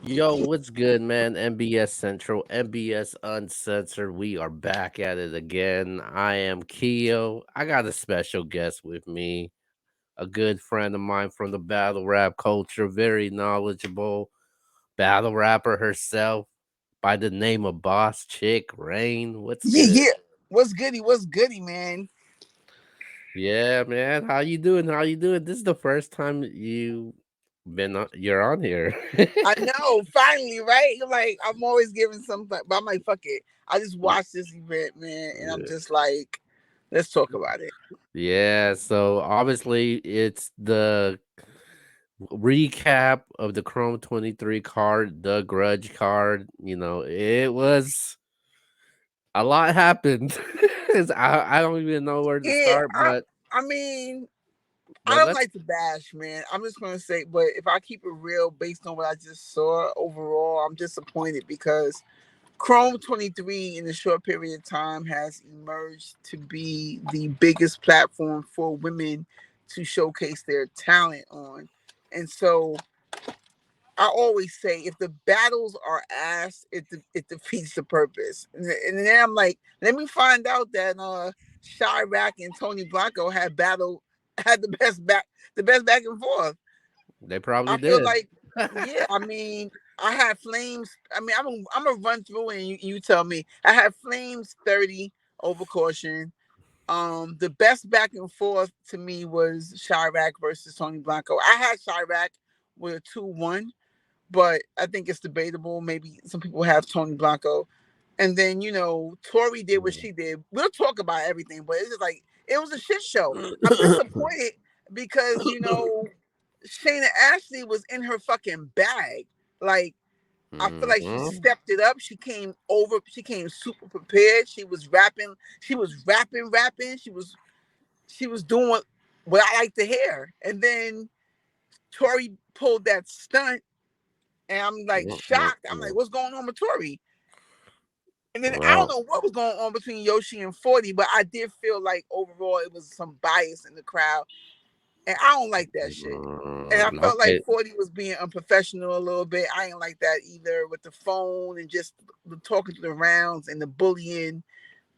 Yo, what's good, man? MBS Central, MBS Uncensored. We are back at it again. I am Keo. I got a special guest with me, a good friend of mine from the battle rap culture, very knowledgeable battle rapper herself by the name of Bosschick, Raine. What's Yeah, good? yeah. What's goody? What's goody, man? Yeah, man. How you doing? How you doing? This is the first time you're on here. I know, finally, right? Like, I'm always giving something, but I'm like, fuck it. I just watched this event, man, and I'm just like, let's talk about it. Yeah, so obviously it's the recap of the Chrome 23 card, the Grudge card. It was a lot happened. I don't even know where to Yeah, start, I mean, I but don't let's like to bash, man. I'm just gonna say, but if I keep it real based on what I just saw overall, I'm disappointed because Chrome 23 in a short period of time has emerged to be the biggest platform for women to showcase their talent on. And so I always say if the battles are asked, it defeats the purpose. And then I'm like, let me find out that Chirac and Tony Blanco had the best back and forth. they probably I feel did. like, yeah, I mean, I had Flames. I mean, I'm gonna run through and you tell me. I had Flames 30 over Caution. The best back and forth to me was Chirac versus Tony Blanco. I had Chirac with a 2-1, but I think it's debatable. Maybe some people have Tony Blanco. And then, Tori did what she did. We'll talk about everything, but it's just like it was a shit show. I'm disappointed because, Shayna Ashley was in her fucking bag. Like, I feel like she Mhm. stepped it up. She came over, she came super prepared. She was rapping. She was doing what I like to hear. And then Tori pulled that stunt and I'm like shocked. I'm like, what's going on with Tori? And then I don't Well, know what was going on between Yoshi and 40, but I did feel like overall it was some bias in the crowd. And I don't like that shit. And I felt like okay. 40 was being unprofessional a little bit. I ain't like that either with the phone and just the talking to the rounds and the bullying.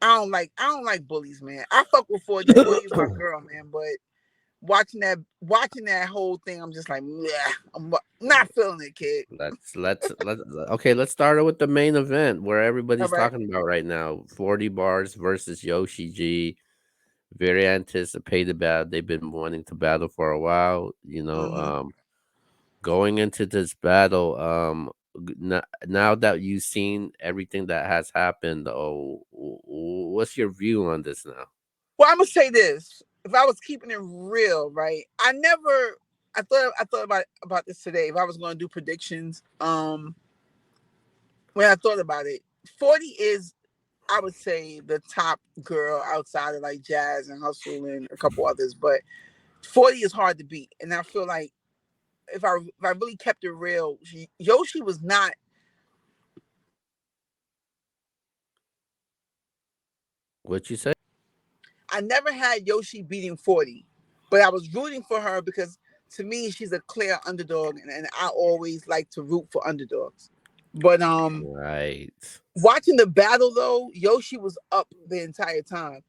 I don't like bullies, man. I fuck with 40. 40 is my girl, man. But watching that whole thing, I'm just like, yeah, I'm not feeling it, kid. Let's okay, let's start with the main event where All everybody's right. talking about right now. 40 bars versus Yoshi G. Very anticipated battle. They've been wanting to battle for a while. Mm-hmm. Going into this battle, now that you've seen everything that has happened, what's your view on this now? Well, I'm gonna say this. If I was keeping it real, right? I thought about this today. If I was gonna do predictions, when I thought about it, 40 is, I would say, the top girl outside of like Jazz and Hustle and a couple others, but 40 is hard to beat. And I feel like if I really kept it real, Yoshi was not. What you say? I never had Yoshi beating 40, but I was rooting for her because to me she's a clear underdog, and I always like to root for underdogs. But Right. watching the battle though, Yoshi was up the entire time.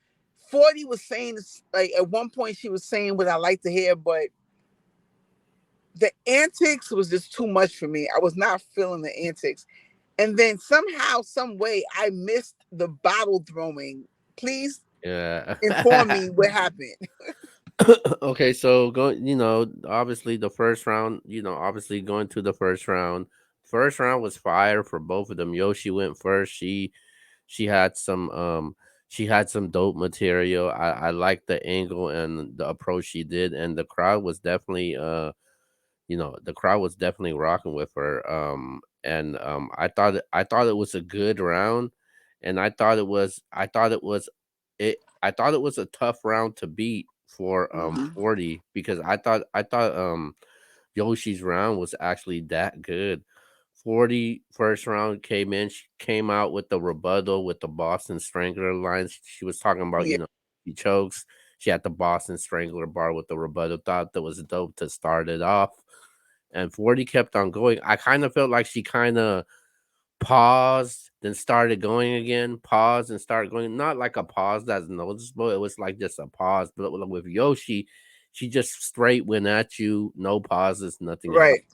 40 was saying like at one point she was saying what I like to hear, but the antics was just too much for me. I was not feeling the antics. And then somehow, some way, I missed the bottle throwing. Please Yeah. inform me what happened. Okay, so obviously the first round, obviously going to the first round. First round was fire for both of them. Yoshi went first. She had some dope material. I liked the angle and the approach she did, and the crowd was definitely rocking with her. And I thought it was a good round, and I thought it was a tough round to beat for Mhm. 40 because I thought Yoshi's round was actually that good. 40 first round came in. She came out with the rebuttal with the Boston Strangler lines. She was talking about, Yeah. she chokes. She had the Boston Strangler bar with the rebuttal. Thought that was dope to start it off. and 40 kept on going. I kind of felt like she kind of paused, then started going again, paused and started going. Not like a pause that's noticeable. It was like just a pause. But with Yoshi, she just straight went at you, no pauses, nothing else. Right.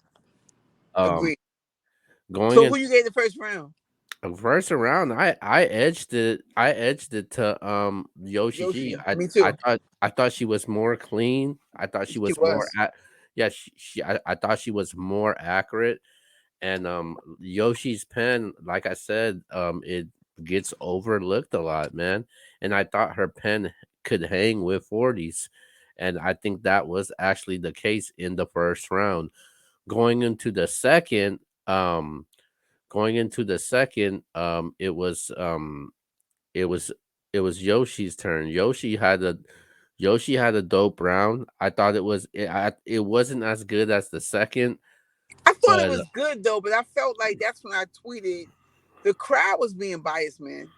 Um, Agreed. going So in who you gave the first round? first round, I edged it. I edged it to Yoshi G. Yoshi. Me too. I thought she was more clean. I thought she She was more was. at. Yeah, I thought she was more accurate. And Yoshi's pen, like I said, it gets overlooked a lot, man. And I thought her pen could hang with 40s. And I think that was actually the case in the first round. Going into the second, going into the second, it was it was Yoshi's turn. Yoshi had a dope round. I thought it wasn't as good as the second, I thought it but was good though, but I felt like that's when I tweeted the crowd was being biased, man.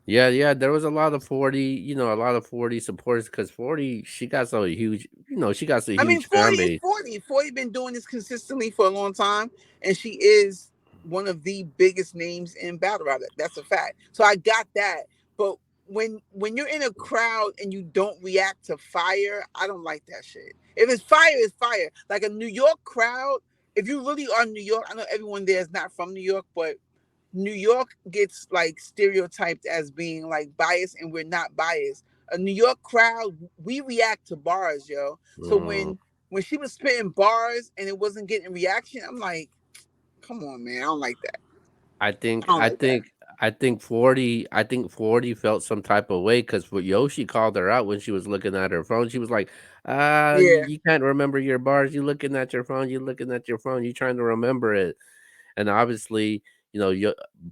yeah, yeah, there was a lot of 40, a lot of 40 supporters because 40, she got so huge, she got a I mean, huge 40 fan is base. 40. 40 been doing this consistently for a long time, and she is one of the biggest names in battle rap. That's a fact. So I got that. But when you're in a crowd and you don't react to fire, I don't like that shit. If it's fire, it's fire. Like a New York crowd, if you really are New York, I know everyone there is not from New York, but New York gets like stereotyped as being like biased, and we're not biased. A New York crowd, we react to bars, yo. So Mm. when she was spitting bars and it wasn't getting reaction, I'm like, come on, man, I don't like that. I I think, don't I like that. think, I think 40 felt some type of way because Yoshi called her out when she was looking at her phone. She was like, Yeah, you can't remember your bars. You looking at your phone. You looking at your phone. You trying to remember it. And obviously,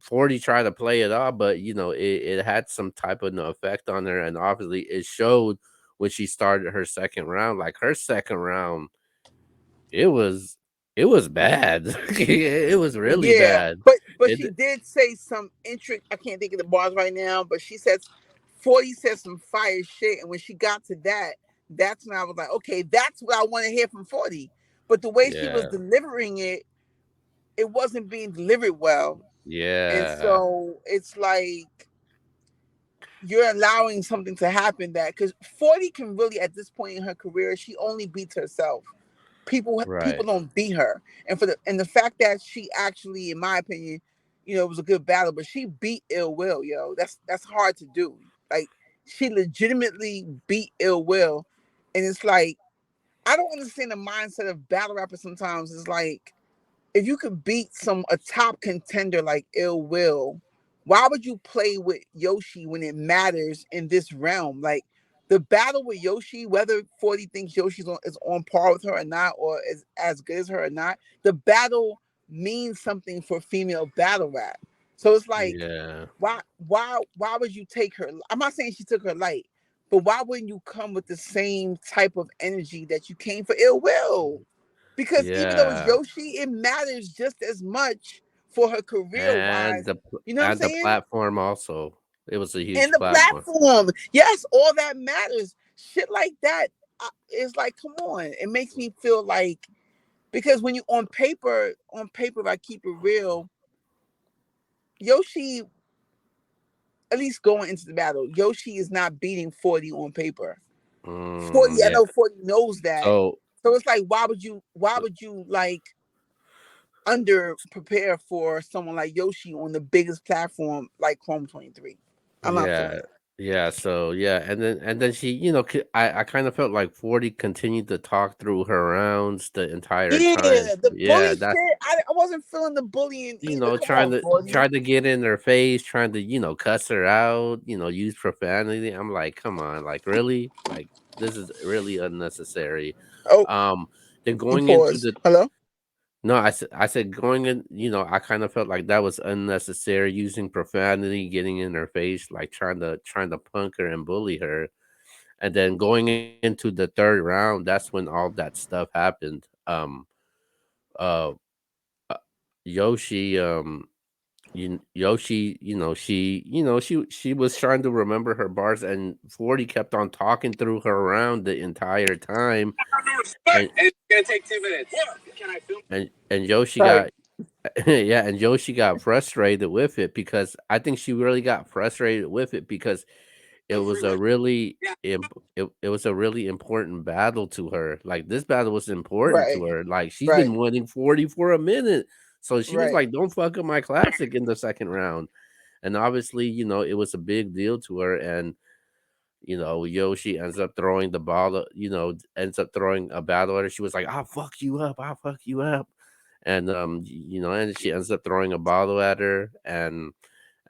40 tried to play it off, but it had some type of no effect on her, and obviously it showed when she started her second round. Like her second round, it was it was bad. It was really yeah, bad. but she It did say some intric. I can't think of the bars right now, but she says 40 said some fire shit, and when she got to that, that's when I was like, okay, that's what I want to hear from 40. But the way she was yeah, delivering it, it wasn't being delivered well. And yeah, so it's like you're allowing something to happen that because 40 can really at this point in her career, she only beats herself. People right, don't beat her. And the fact that she actually, in my opinion, it was a good battle, but she beat Ill Will, yo. That's hard to do. Like she legitimately beat Ill Will. And it's like I don't understand the mindset of battle rappers sometimes. It's like if you could beat a top contender like Ill Will, why would you play with Yoshi when it matters in this realm? Like the battle with Yoshi, whether 40 thinks is on par with her or not, or is as good as her or not, the battle means something for female battle rap. So it's like, yeah, why would you take her? I'm not saying she took her light, but why wouldn't you come with the same type of energy that you came for Ill Will? Because even though it's yeah, Yoshi, it matters just as much for her career and wise. You know what I'm and the saying? platform also. It was a And huge the platform. platform, yes, all that matters. Shit like that is like, come on. It makes me feel like because when you on paper, if I keep it real, Yoshi, at least going into the battle, Yoshi is not beating 40 on paper. 40, I Yeah. know 40 knows that. So So it's like, why would you like under prepare for someone like Yoshi on the biggest platform like Chrome 23. I'm not feeling yeah, that. yeah. So yeah, and then she, I kind of felt like 40 continued to talk through her rounds the entire time. Yeah, the Yeah, bully that shit. I wasn't feeling the bullying either. Come on, 40. trying to get in her face, trying to cuss her out, use profanity. I'm like, come on, like really, like this is really unnecessary. Oh, Um, then you going into pause. the Hello? no, I said going in, I kind of felt like that was unnecessary using profanity, getting in her face, like trying to punk her and bully her. And then going into the third round, that's when all that stuff happened. Uh, uh Yoshi Yoshi, she was trying to remember her bars, and 40 kept on talking through her around the entire time, and It's gonna take 2 minutes. Can I film? and Yoshi Right. got yeah, and Yoshi got frustrated with it because I think she really got frustrated with it because it The was freeway. a really Yeah. it was a really important battle to her. Like this battle was important Right. to her. Like she's Right. been winning 40 for a minute. So she was Right. like, "Don't fuck up my classic in the second round." And obviously, it was a big deal to her. And Yoshi ends up throwing the ball. Ends up throwing a battle at her. She was like, "I'll fuck you up. I'll fuck you up." And and she ends up throwing a bottle at her, and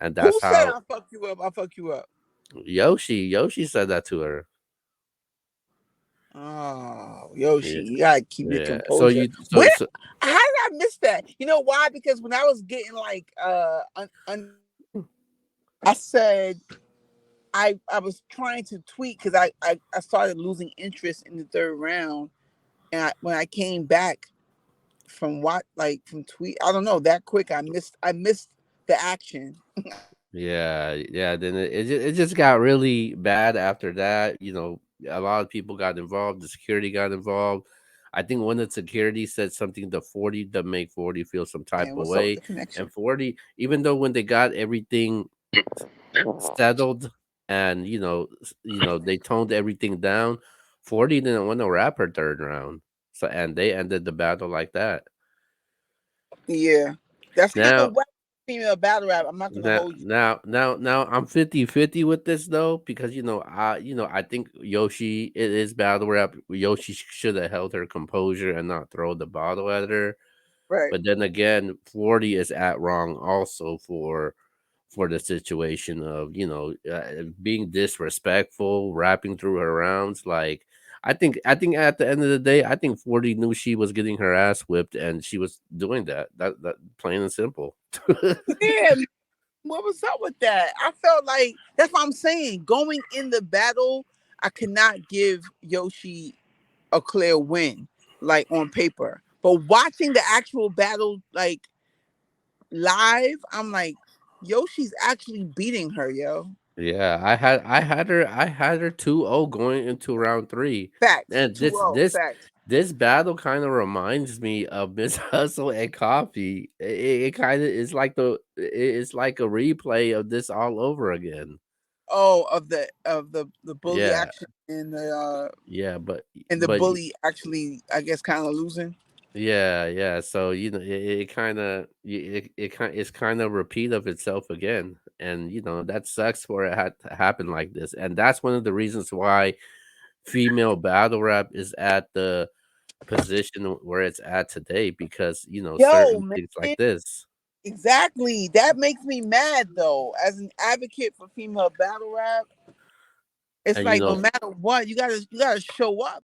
Who that's said how I'll fuck you up? I'll fuck you up. Yoshi said that to her. Oh, Yoshi, Yeah, you gotta keep your yeah. So composure. you Where? so How did I miss that? You know why? Because when I was getting like I said I was trying to tweet because I started losing interest in the third round, and when I came back from what like from tweet, I don't know that quick. I missed the action. yeah, yeah. Then it just got really bad after that. A lot of people got involved. The security got involved. I think one of the security said something to 40 to make 40 feel some type Man, of what's up with way, the connection? and 40, even though when they got everything settled and they toned everything down, 40 didn't want to wrap her third round. So and they ended the battle like that. Yeah, that's kind Now of whack female battle rap. I'm not gonna now hold you. now now now I'm 50-50 with this though, because I think Yoshi, it is battle rap. Yoshi should have held her composure and not throw the bottle at her. Right. But then again, 40 is at wrong also for the situation of being disrespectful, rapping through her rounds. Like I think at the end of the day, I think 40 knew she was getting her ass whipped, and she was doing that plain and simple. Yeah, what was up with that? I felt like that's what I'm saying. Going in the battle, I could not give Yoshi a clear win, like on paper. But watching the actual battle, like live, I'm like, Yoshi's actually beating her, yo. Yeah, I had her 2-0 going into round 3. Facts. And 2-0. Facts. this battle kind of reminds me of Miss Hustle and Coffee. It kind of is like it's like a replay of this all over again. Oh, of the bully Yeah, action yeah, and the but bully actually, I guess, kind of losing. yeah, yeah. So it kind of it's kind of repeat of itself again, and that sucks for it had to happen like this, and that's one of the reasons why female battle rap is at the position where it's at today, because Yo, certain things man. like this. Exactly. That makes me mad though. As an advocate for female battle rap, it's And like no matter what, you gotta show up.